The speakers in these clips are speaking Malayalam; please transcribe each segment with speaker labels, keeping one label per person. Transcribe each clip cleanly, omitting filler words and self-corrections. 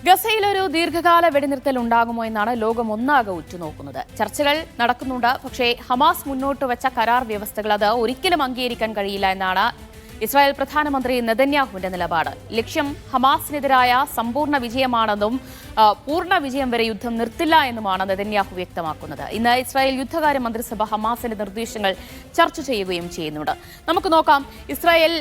Speaker 1: ഗസയിൽ ഒരു ദീർഘകാല വെടിനിർത്തൽ ഉണ്ടാകുമോ എന്നാണ് ലോകം ഒന്നാകെ ഉറ്റുനോക്കുന്നത്. ചർച്ചകൾ നടക്കുന്നുണ്ട്. പക്ഷേ ഹമാസ് മുന്നോട്ട് വെച്ച കരാർ വ്യവസ്ഥകൾ അത് ഒരിക്കലും അംഗീകരിക്കാൻ കഴിയില്ല എന്നാണ് ഇസ്രായേൽ പ്രധാനമന്ത്രി നെതന്യാഹുവിന്റെ നിലപാട്. ലക്ഷ്യം ഹമാസിനെതിരായ സമ്പൂർണ്ണ വിജയമാണെന്നും പൂർണ്ണ വിജയം വരെ യുദ്ധം നിർത്തില്ല എന്നുമാണ് നെതന്യാഹു വ്യക്തമാക്കുന്നത്. ഇന്ന് ഇസ്രായേൽ യുദ്ധകാര്യ മന്ത്രിസഭ ഹമാസിന്റെ നിർദ്ദേശങ്ങൾ ചർച്ച ചെയ്യുകയും ചെയ്യുന്നുണ്ട്. നമുക്ക് നോക്കാം. ഇസ്രായേൽ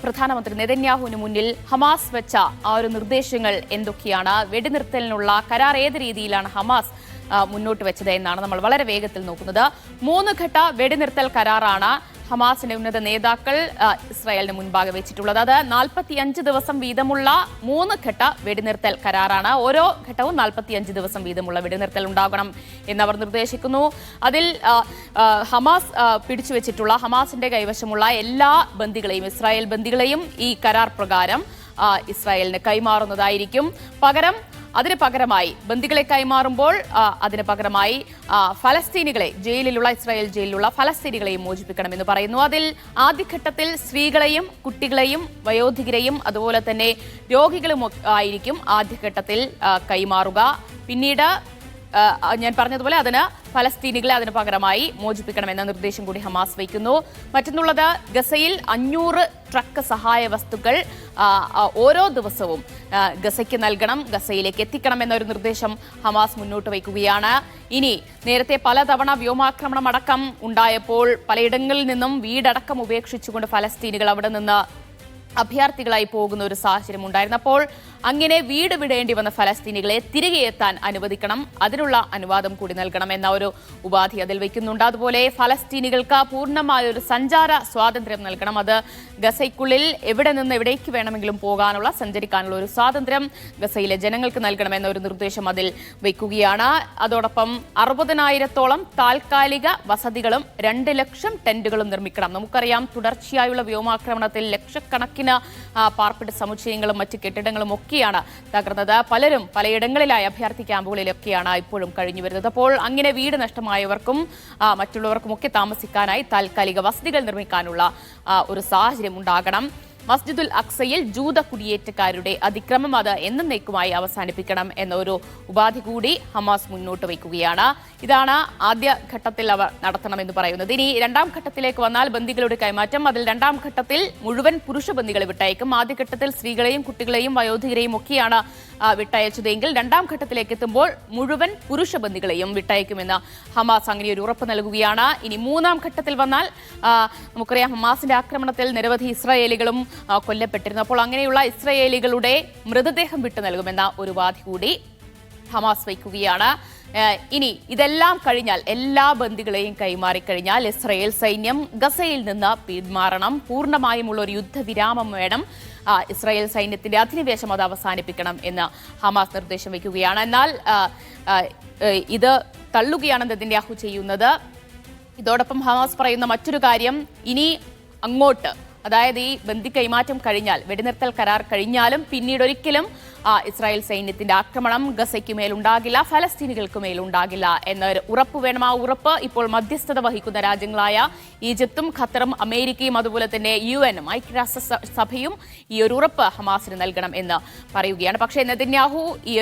Speaker 1: പ്രധാനമന്ത്രി നെതന്യാഹുവിന് മുന്നിൽ ഹമാസ് വെച്ച ആ ഒരു നിർദ്ദേശങ്ങൾ എന്തൊക്കെയാണ്, വെടിനിർത്തലിനുള്ള കരാർ ഏത് രീതിയിലാണ് ഹമാസ് മുന്നോട്ട് വെച്ചത് എന്നാണ് നമ്മൾ വളരെ വേഗത്തിൽ നോക്കുന്നത്. 3 ഘട്ട വെടിനിർത്തൽ കരാറാണ് ഹമാസിന്റെ ഉന്നത നേതാക്കൾ ഇസ്രായേലിന് മുൻപാകെ വെച്ചിട്ടുള്ളത്. അത് 45 ദിവസം വീതമുള്ള 3 ഘട്ട വെടിനിർത്തൽ കരാറാണ്. ഓരോ ഘട്ടവും 45 ദിവസം വീതമുള്ള വെടിനിർത്തൽ ഉണ്ടാകണം എന്നവർ നിർദ്ദേശിക്കുന്നു. അതിൽ ഹമാസ് പിടിച്ചുവെച്ചിട്ടുള്ള ഹമാസിന്റെ കൈവശമുള്ള എല്ലാ ബന്ദികളെയും, ഇസ്രായേൽ ബന്ദികളെയും ഈ കരാർ പ്രകാരം ഇസ്രായേലിന് കൈമാറുന്നതായിരിക്കും. അതിന് പകരമായി ബന്ദികളെ കൈമാറുമ്പോൾ അതിന് പകരമായി ഫലസ്തീനികളെ, ഇസ്രായേൽ ജയിലിലുള്ള ഫലസ്തീനികളെയും മോചിപ്പിക്കണമെന്ന് പറയുന്നു. അതിൽ ആദ്യഘട്ടത്തിൽ സ്ത്രീകളെയും കുട്ടികളെയും വയോധികരെയും അതുപോലെ തന്നെ രോഗികളും ആയിരിക്കും ആദ്യഘട്ടത്തിൽ കൈമാറുക. പിന്നീട് ഞാൻ പറഞ്ഞതുപോലെ ഫലസ്തീനികളെ അതിന് പകരമായി മോചിപ്പിക്കണമെന്ന നിർദ്ദേശം കൂടി ഹമാസ് വയ്ക്കുന്നു. മറ്റൊന്നുള്ളത്, ഗസയിൽ 500 ട്രക്ക് സഹായ വസ്തുക്കൾ ഓരോ ദിവസവും ഗസയ്ക്ക് നൽകണം, ഗസയിലേക്ക് എത്തിക്കണം എന്നൊരു നിർദ്ദേശം ഹമാസ് മുന്നോട്ട് വയ്ക്കുകയാണ്. ഇനി നേരത്തെ പലതവണ വ്യോമാക്രമണം അടക്കം ഉണ്ടായപ്പോൾ പലയിടങ്ങളിൽ നിന്നും വീടടക്കം ഉപേക്ഷിച്ചുകൊണ്ട് ഫലസ്തീനികൾ അവിടെ നിന്ന് അഭയാർത്ഥികളായി പോകുന്ന ഒരു സാഹചര്യം ഉണ്ടായിരുന്നപ്പോൾ അങ്ങനെ വീട് വിടേണ്ടി വന്ന ഫലസ്തീനികളെ തിരികെ എത്താൻ അനുവദിക്കണം, അതിനുള്ള അനുവാദം കൂടി നൽകണം എന്ന ഒരു ഉപാധി അതിൽ വയ്ക്കുന്നുണ്ട്. അതുപോലെ ഫലസ്തീനികൾക്ക് പൂർണ്ണമായ ഒരു സഞ്ചാര സ്വാതന്ത്ര്യം നൽകണം. അത് ഗസയ്ക്കുള്ളിൽ എവിടെ നിന്ന് എവിടേക്ക് വേണമെങ്കിലും പോകാനുള്ള, സഞ്ചരിക്കാനുള്ള ഒരു സ്വാതന്ത്ര്യം ഗസയിലെ ജനങ്ങൾക്ക് നൽകണമെന്ന ഒരു നിർദ്ദേശം അതിൽ വയ്ക്കുകയാണ്. അതോടൊപ്പം 60,000-ഓളം താൽക്കാലിക വസതികളും 2 ലക്ഷം ടെന്റുകളും നിർമ്മിക്കണം. നമുക്കറിയാം, തുടർച്ചയായുള്ള വ്യോമാക്രമണത്തിൽ ലക്ഷക്കണക്കിന് പാർപ്പിട സമുച്ചയങ്ങളും മറ്റ് കെട്ടിടങ്ങളും ഒക്കെയാണ് തകർന്നത്. പലരും പലയിടങ്ങളിലായി അഭയാർത്ഥി ക്യാമ്പുകളിലൊക്കെയാണ് ഇപ്പോഴും കഴിഞ്ഞു വരുന്നത്. അപ്പോൾ അങ്ങനെ വീട് നഷ്ടമായവർക്കും മറ്റുള്ളവർക്കും ഒക്കെ താമസിക്കാനായി താൽക്കാലിക വസതികൾ നിർമ്മിക്കാനുള്ള ഒരു സാഹചര്യം ഉണ്ടാകണം. മസ്ജിദുൽ അക്സയിൽ ജൂത കുടിയേറ്റക്കാരുടെ അതിക്രമം അത് എന്നേക്കുമായി അവസാനിപ്പിക്കണം എന്നൊരു ഉപാധി കൂടി ഹമാസ് മുന്നോട്ട് വയ്ക്കുകയാണ്. ഇതാണ് ആദ്യ ഘട്ടത്തിൽ അവർ നടത്തണമെന്ന് പറയുന്നത്. ഇനി 2ാം ഘട്ടത്തിലേക്ക് വന്നാൽ ബന്ദികളുടെ കൈമാറ്റം. അതിൽ 2ാം ഘട്ടത്തിൽ മുഴുവൻ പുരുഷ ബന്ദികളെ വിട്ടയക്കും. ആദ്യഘട്ടത്തിൽ സ്ത്രീകളെയും കുട്ടികളെയും വയോധികരെയും ഒക്കെയാണ് വിട്ടയച്ചതെങ്കിൽ 2ാം ഘട്ടത്തിലേക്ക് എത്തുമ്പോൾ മുഴുവൻ പുരുഷ ബന്ദികളെയും വിട്ടയക്കുമെന്ന് ഹമാസ് അങ്ങനെ ഒരു ഉറപ്പ് നൽകുകയാണ്. ഇനി 3ാം ഘട്ടത്തിൽ വന്നാൽ നമുക്കറിയാം, ഹമാസിന്റെ ആക്രമണത്തിൽ നിരവധി ഇസ്രായേലികളും കൊല്ലപ്പെട്ടിരുന്നു. അപ്പോൾ അങ്ങനെയുള്ള ഇസ്രായേലികളുടെ മൃതദേഹം വിട്ടു നൽകുമെന്ന ഒരു ഉപാധി കൂടി ഹമാസ് വയ്ക്കുകയാണ്. ഇനി ഇതെല്ലാം കഴിഞ്ഞാൽ, എല്ലാ ബന്ദികളെയും കൈമാറിക്കഴിഞ്ഞാൽ ഇസ്രായേൽ സൈന്യം ഗസയിൽ നിന്ന് പിന്മാറണം, പൂർണ്ണമായുമുള്ള ഒരു യുദ്ധവിരാമം വേണം, ഇസ്രായേൽ സൈന്യത്തിന്റെ അധിനിവേശം അത് അവസാനിപ്പിക്കണം എന്ന് ഹമാസ് നിർദ്ദേശം വയ്ക്കുകയാണ്. എന്നാൽ ഇത് തള്ളുകയാണ് നെതന്യാഹു ചെയ്യുന്നത്. ഇതോടൊപ്പം ഹമാസ് പറയുന്ന മറ്റൊരു കാര്യം, ഇനി അങ്ങോട്ട്, അതായത് ഈ ബന്ദി കൈമാറ്റം കഴിഞ്ഞാൽ, വെടിനിർത്തൽ കരാർ കഴിഞ്ഞാലും പിന്നീട് ഒരിക്കലും ഇസ്രായേൽ സൈന്യത്തിന്റെ ആക്രമണം ഗസയ്ക്ക് മേലുണ്ടാകില്ല, ഫലസ്തീനികൾക്ക് മേലുണ്ടാകില്ല എന്നൊരു ഉറപ്പ് വേണം. ആ ഉറപ്പ് ഇപ്പോൾ മധ്യസ്ഥത വഹിക്കുന്ന രാജ്യങ്ങളായ ഈജിപ്തും ഖത്തറും അമേരിക്കയും അതുപോലെ തന്നെ UN-ഉം ഐക്യരാഷ്ട്രസഭയും ഈ ഒരു ഉറപ്പ് ഹമാസിന് നൽകണം എന്ന് പറയുകയാണ്. പക്ഷേ നെതന്യാഹു ഈ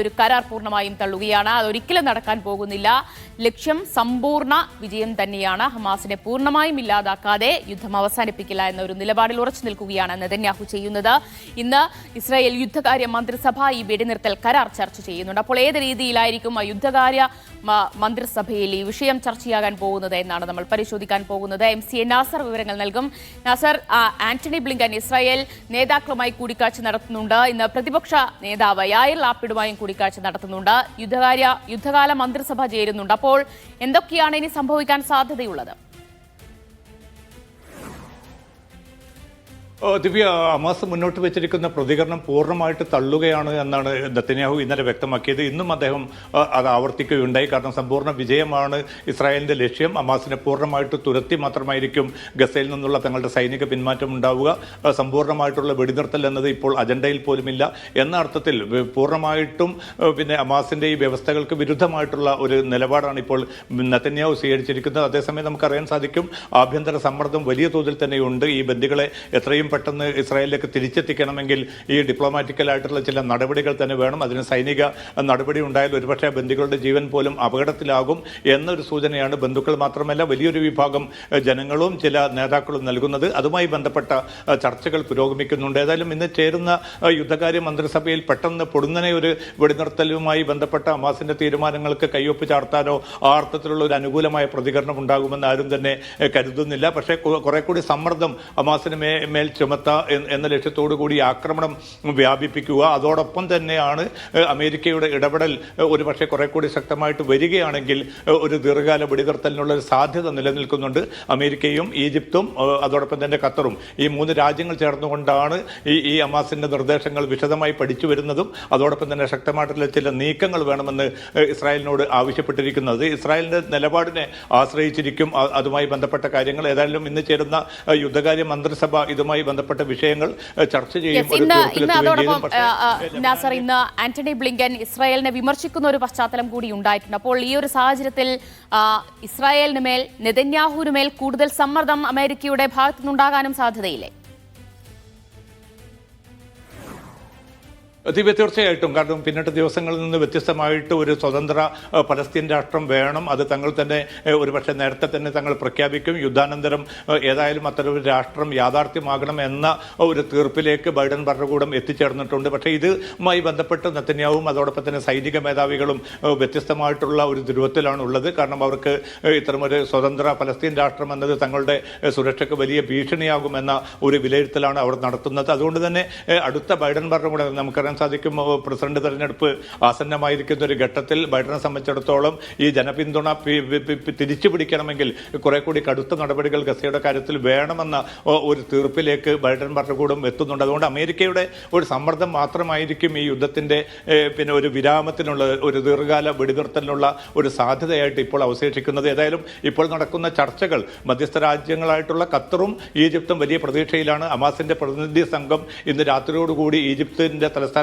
Speaker 1: ഒരു കരാർ പൂർണ്ണമായും തള്ളുകയാണ്. അതൊരിക്കലും നടക്കാൻ പോകുന്നില്ല. ലക്ഷ്യം സമ്പൂർണ്ണ വിജയം തന്നെയാണ്. ഹമാസിനെ പൂർണ്ണമായും ഇല്ലാതാക്കാതെ യുദ്ധം അവസാനിപ്പിക്കില്ല എന്നൊരു നിലപാടിൽ ഉറച്ചു നിൽക്കുകയാണ് നെതന്യാഹു ചെയ്യുന്നത്. ഇന്ന് ഇസ്രായേൽ യുദ്ധകാര്യ മന്ത്രിസഭ ഈ വെടിനിർത്തൽ കരാർ ചർച്ച ചെയ്യുന്നുണ്ട്. അപ്പോൾ ഏത് രീതിയിലായിരിക്കും ആ യുദ്ധകാര്യ മന്ത്രിസഭയിൽ ഈ വിഷയം ചർച്ചയാകാൻ പോകുന്നത് എന്നാണ് നമ്മൾ പരിശോധിക്കാൻ പോകുന്നത്. MCA നാസർ വിവരങ്ങൾ നൽകും. നാസർ, ആന്റണി ബ്ലിങ്കൻ ഇസ്രായേൽ നേതാക്കളുമായി കൂടിക്കാഴ്ച നടത്തുന്നുണ്ട്. ഇന്ന് പ്രതിപക്ഷ നേതാവ് യായിർ ലാപ്പിഡുമായും കൂടിക്കാഴ്ച നടത്തുന്നുണ്ട്. യുദ്ധകാല മന്ത്രിസഭ ചേരുന്നുണ്ട്. അപ്പോൾ എന്തൊക്കെയാണ് ഇനി സംഭവിക്കാൻ സാധ്യതയുള്ളത്?
Speaker 2: ദിവ്യ, ഹമാസ് മുന്നോട്ട് വെച്ചിരിക്കുന്ന പ്രതികരണം പൂർണ്ണമായിട്ട് തള്ളുകയാണ് എന്നാണ് നെതന്യാഹു ഇന്നലെ വ്യക്തമാക്കിയത്. ഇന്നും അദ്ദേഹം അത് ആവർത്തിക്കുകയുണ്ടായി. കാരണം സമ്പൂർണ്ണ വിജയമാണ് ഇസ്രായേലിന്റെ ലക്ഷ്യം. ഹമാസിനെ പൂർണ്ണമായിട്ട് തുരത്തി മാത്രമായിരിക്കും ഗസയിൽ നിന്നുള്ള തങ്ങളുടെ സൈനിക പിന്മാറ്റം ഉണ്ടാവുക. സമ്പൂർണ്ണമായിട്ടുള്ള വെടിനിർത്തൽ എന്നത് ഇപ്പോൾ അജണ്ടയിൽ പോലുമില്ല എന്ന അർത്ഥത്തിൽ പൂർണ്ണമായിട്ടും ഹമാസിന്റെ ഈ വ്യവസ്ഥകൾക്ക് വിരുദ്ധമായിട്ടുള്ള ഒരു നിലപാടാണ് ഇപ്പോൾ നെതന്യാഹു സ്വീകരിച്ചിരിക്കുന്നത്. അതേസമയം നമുക്കറിയാൻ സാധിക്കും, ആഭ്യന്തര സമ്മർദ്ദം വലിയ തോതിൽ തന്നെയുണ്ട്. ഈ ബന്ദികളെ എത്രയും പെട്ടെന്ന് ഇസ്രായേലിലേക്ക് തിരിച്ചെത്തിക്കണമെങ്കിൽ ഈ ഡിപ്ലോമാറ്റിക്കലായിട്ടുള്ള ചില നടപടികൾ തന്നെ വേണം. അതിന് സൈനിക നടപടി ഉണ്ടായാൽ ഒരുപക്ഷെ ബന്ധുക്കളുടെ ജീവൻ പോലും അപകടത്തിലാകും എന്നൊരു സൂചനയാണ് ബന്ധുക്കൾ മാത്രമല്ല വലിയൊരു വിഭാഗം ജനങ്ങളും ചില നേതാക്കളും നൽകുന്നത്. അതുമായി ബന്ധപ്പെട്ട ചർച്ചകൾ പുരോഗമിക്കുന്നുണ്ട്. ഏതായാലും ഇന്ന് ചേരുന്ന യുദ്ധകാര്യ മന്ത്രിസഭയിൽ പെട്ടെന്ന് പൊടുന്നനെ ഒരു വെടിനിർത്തലുമായി ബന്ധപ്പെട്ട ഹമാസിന്റെ തീരുമാനങ്ങൾക്ക് കയ്യൊപ്പ് ചാർത്താനോ ആ അർത്ഥത്തിലുള്ള ഒരു അനുകൂലമായ പ്രതികരണം ഉണ്ടാകുമെന്ന് ആരും തന്നെ കരുതുന്നില്ല. പക്ഷേ കുറെ കൂടി സമ്മർദ്ദം ഹമാസിന് മേൽ ചുമത്താ എന്ന ലക്ഷ്യത്തോടു കൂടി ആക്രമണം വ്യാപിപ്പിക്കുക, അതോടൊപ്പം തന്നെയാണ് അമേരിക്കയുടെ ഇടപെടൽ ഒരുപക്ഷെ കുറെ കൂടി ശക്തമായിട്ട് വരികയാണെങ്കിൽ ഒരു ദീർഘകാല വെടിനിർത്തലിനുള്ള ഒരു സാധ്യത നിലനിൽക്കുന്നുണ്ട്. അമേരിക്കയും ഈജിപ്തും അതോടൊപ്പം തന്നെ ഖത്തറും ഈ 3 രാജ്യങ്ങൾ ചേർന്നുകൊണ്ടാണ് ഈ ഹമാസിന്റെ നിർദ്ദേശങ്ങൾ വിശദമായി പഠിച്ചു വരുന്നതും അതോടൊപ്പം തന്നെ ശക്തമായിട്ടുള്ള ചില നീക്കങ്ങൾ വേണമെന്ന് ഇസ്രായേലിനോട് ആവശ്യപ്പെട്ടിരിക്കുന്നത്. ഇസ്രായേലിന്റെ നിലപാടിനെ ആശ്രയിച്ചിരിക്കും അതുമായി ബന്ധപ്പെട്ട കാര്യങ്ങൾ. ഏതായാലും ഇന്ന് ചേരുന്ന യുദ്ധകാര്യ മന്ത്രിസഭ ഇതുമായി ബന്ധപ്പെട്ട വിഷയങ്ങൾ ചർച്ച ചെയ്യും.
Speaker 1: ഇന്ന് ആന്റണി ബ്ലിങ്കൻ ഇസ്രായേലിനെ വിമർശിക്കുന്ന ഒരു പശ്ചാത്തലം കൂടി ഉണ്ടായിട്ടുണ്ട്. അപ്പോൾ ഈ ഒരു സാഹചര്യത്തിൽ ഇസ്രായേലിന് മേൽ നെതന്യാഹുവിന് മേൽ കൂടുതൽ സമ്മർദ്ദം അമേരിക്കയുടെ ഭാഗത്തുനിന്നുണ്ടാകാനും സാധ്യതയില്ലേ?
Speaker 2: തീർച്ചയായിട്ടും. കാരണം പിന്നിട്ട ദിവസങ്ങളിൽ നിന്ന് വ്യത്യസ്തമായിട്ട് ഒരു സ്വതന്ത്ര പലസ്തീൻ രാഷ്ട്രം വേണം. അത് തങ്ങൾ തന്നെ ഒരുപക്ഷെ നേരത്തെ തന്നെ തങ്ങൾ പ്രഖ്യാപിക്കും. യുദ്ധാനന്തരം ഏതായാലും അത്തരമൊരു രാഷ്ട്രം യാഥാർത്ഥ്യമാകണം എന്ന ഒരു തീർപ്പിലേക്ക് ബൈഡൻ ഭരണകൂടം എത്തിച്ചേർന്നിട്ടുണ്ട്. പക്ഷേ ഇതുമായി ബന്ധപ്പെട്ട് നെതന്യാഹുവും അതോടൊപ്പം തന്നെ സൈനിക മേധാവികളും വ്യത്യസ്തമായിട്ടുള്ള ഒരു ധ്രുവത്തിലാണ് ഉള്ളത്. കാരണം അവർക്ക് ഇത്തരമൊരു സ്വതന്ത്ര പലസ്തീൻ രാഷ്ട്രം എന്നത് തങ്ങളുടെ സുരക്ഷയ്ക്ക് വലിയ ഭീഷണിയാകുമെന്ന ഒരു വിലയിരുത്തലാണ് അവർ നടത്തുന്നത്. അതുകൊണ്ട് തന്നെ അടുത്ത ബൈഡൻ ഭരണകൂടം നമുക്കറിയാം സാധിക്കും. പ്രസിഡന്റ് തെരഞ്ഞെടുപ്പ് ആസന്നമായിരിക്കുന്ന ഒരു ഘട്ടത്തിൽ ബൈഡനെ സംബന്ധിച്ചിടത്തോളം ഈ ജനപിന്തുണ തിരിച്ചു പിടിക്കണമെങ്കിൽ കുറെ കൂടി കടുത്ത നടപടികൾ ഗസയുടെ കാര്യത്തിൽ വേണമെന്ന ഒരു തീർപ്പിലേക്ക് ബൈഡൻ ഭരണകൂടം എത്തുന്നുണ്ട്. അതുകൊണ്ട് അമേരിക്കയുടെ ഒരു സമ്മർദ്ദം മാത്രമായിരിക്കും ഈ യുദ്ധത്തിന്റെ ഒരു വിരാമത്തിനുള്ള ഒരു ദീർഘകാല വെടിനിർത്തലിനുള്ള ഒരു സാധ്യതയായിട്ട് ഇപ്പോൾ അവശേഷിക്കുന്നത്. ഏതായാലും ഇപ്പോൾ നടക്കുന്ന ചർച്ചകൾ മധ്യസ്ഥ രാജ്യങ്ങളായിട്ടുള്ള ഖത്തറും ഈജിപ്തും വലിയ പ്രതീക്ഷയിലാണ്. ഹമാസിന്റെ പ്രതിനിധി സംഘം ഇന്ന് രാത്രിയോടുകൂടി ഈജിപ്തിന്റെ തലസ്ഥാനമായിട്ടുള്ള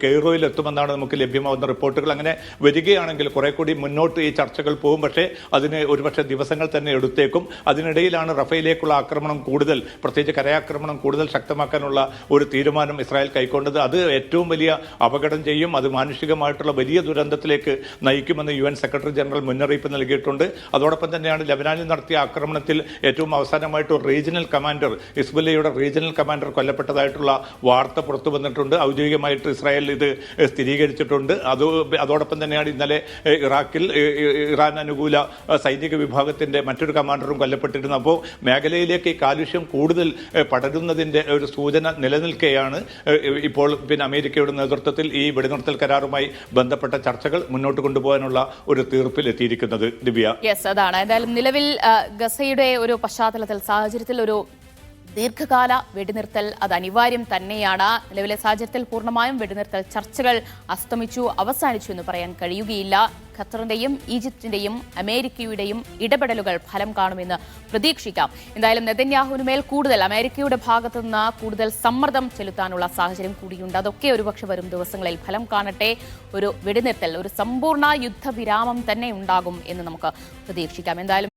Speaker 2: കെയ്റോയിൽ എത്തുമെന്നാണ് നമുക്ക് ലഭ്യമാകുന്ന റിപ്പോർട്ടുകൾ. അങ്ങനെ വരികയാണെങ്കിൽ കുറെ കൂടി മുന്നോട്ട് ഈ ചർച്ചകൾ പോകും. പക്ഷേ അതിന് ഒരുപക്ഷെ ദിവസങ്ങൾ തന്നെ എടുത്തേക്കും. അതിനിടയിലാണ് റഫേലിലേക്കുള്ള ആക്രമണം കൂടുതൽ, പ്രത്യേകിച്ച് കരയാക്രമണം കൂടുതൽ ശക്തമാക്കാനുള്ള ഒരു തീരുമാനം ഇസ്രായേൽ കൈക്കൊണ്ടത്. അത് ഏറ്റവും വലിയ അപകടം ചെയ്യും. അത് മാനുഷികമായിട്ടുള്ള വലിയ ദുരന്തത്തിലേക്ക് നയിക്കുമെന്ന് UN സെക്രട്ടറി ജനറൽ മുന്നറിയിപ്പ് നൽകിയിട്ടുണ്ട്. അതോടൊപ്പം തന്നെയാണ് ലബനാനിൽ നടത്തിയ ആക്രമണത്തിൽ ഏറ്റവും അവസാനമായിട്ട് റീജിയണൽ കമാൻഡർ ഹിസ്ബുല്ലയുടെ റീജിയണൽ കമാൻഡർ കൊല്ലപ്പെട്ടതായിട്ടുള്ള വാർത്ത പുറത്തു വന്നിട്ടുണ്ട്. ഔദ്യോഗികമായിട്ട് ഇസ്രായേൽ ഇത് സ്ഥിരീകരിച്ചിട്ടുണ്ട്. അതോടൊപ്പം തന്നെയാണ് ഇന്നലെ ഇറാഖിൽ ഇറാൻ അനുകൂല സൈനിക വിഭാഗത്തിന്റെ മറ്റൊരു കമാൻഡറും കൊല്ലപ്പെട്ടിരുന്നു. അപ്പോൾ മേഖലയിലേക്ക് ഈ കാലുഷ്യം കൂടുതൽ പടരുന്നതിന്റെ ഒരു സൂചന നിലനിൽക്കെയാണ് ഇപ്പോൾ അമേരിക്കയുടെ നേതൃത്വത്തിൽ ഈ വെടിനിർത്തൽ കരാറുമായി ബന്ധപ്പെട്ട ചർച്ചകൾ മുന്നോട്ട് കൊണ്ടുപോകാനുള്ള ഒരു തീർപ്പിൽ എത്തിയിരിക്കുന്നത്. ദിവ്യ,
Speaker 1: അതാണ് എന്തായാലും നിലവിൽ ഗസയുടെ ഒരു പശ്ചാത്തലത്തിൽ സാഹചര്യത്തിൽ ഒരു ദീർഘകാല വെടിനിർത്തൽ അത് അനിവാര്യം തന്നെയാണ്. നിലവിലെ സാഹചര്യത്തിൽ പൂർണ്ണമായും വെടിനിർത്തൽ ചർച്ചകൾ അവസാനിച്ചു എന്ന് പറയാൻ കഴിയുകയില്ല. ഖത്തറിന്റെയും ഈജിപ്തിന്റെയും അമേരിക്കയുടെയും ഇടപെടലുകൾ ഫലം കാണുമെന്ന് പ്രതീക്ഷിക്കാം. എന്തായാലും നെതന്യാഹുവിന് മേൽ കൂടുതൽ അമേരിക്കയുടെ ഭാഗത്തുനിന്ന് കൂടുതൽ സമ്മർദ്ദം ചെലുത്താനുള്ള സാഹചര്യം കൂടിയുണ്ട്. അതൊക്കെ ഒരുപക്ഷെ വരും ദിവസങ്ങളിൽ ഫലം കാണട്ടെ. ഒരു വെടിനിർത്തൽ, ഒരു സമ്പൂർണ്ണ യുദ്ധവിരാമം തന്നെ ഉണ്ടാകും എന്ന് നമുക്ക് പ്രതീക്ഷിക്കാം. എന്തായാലും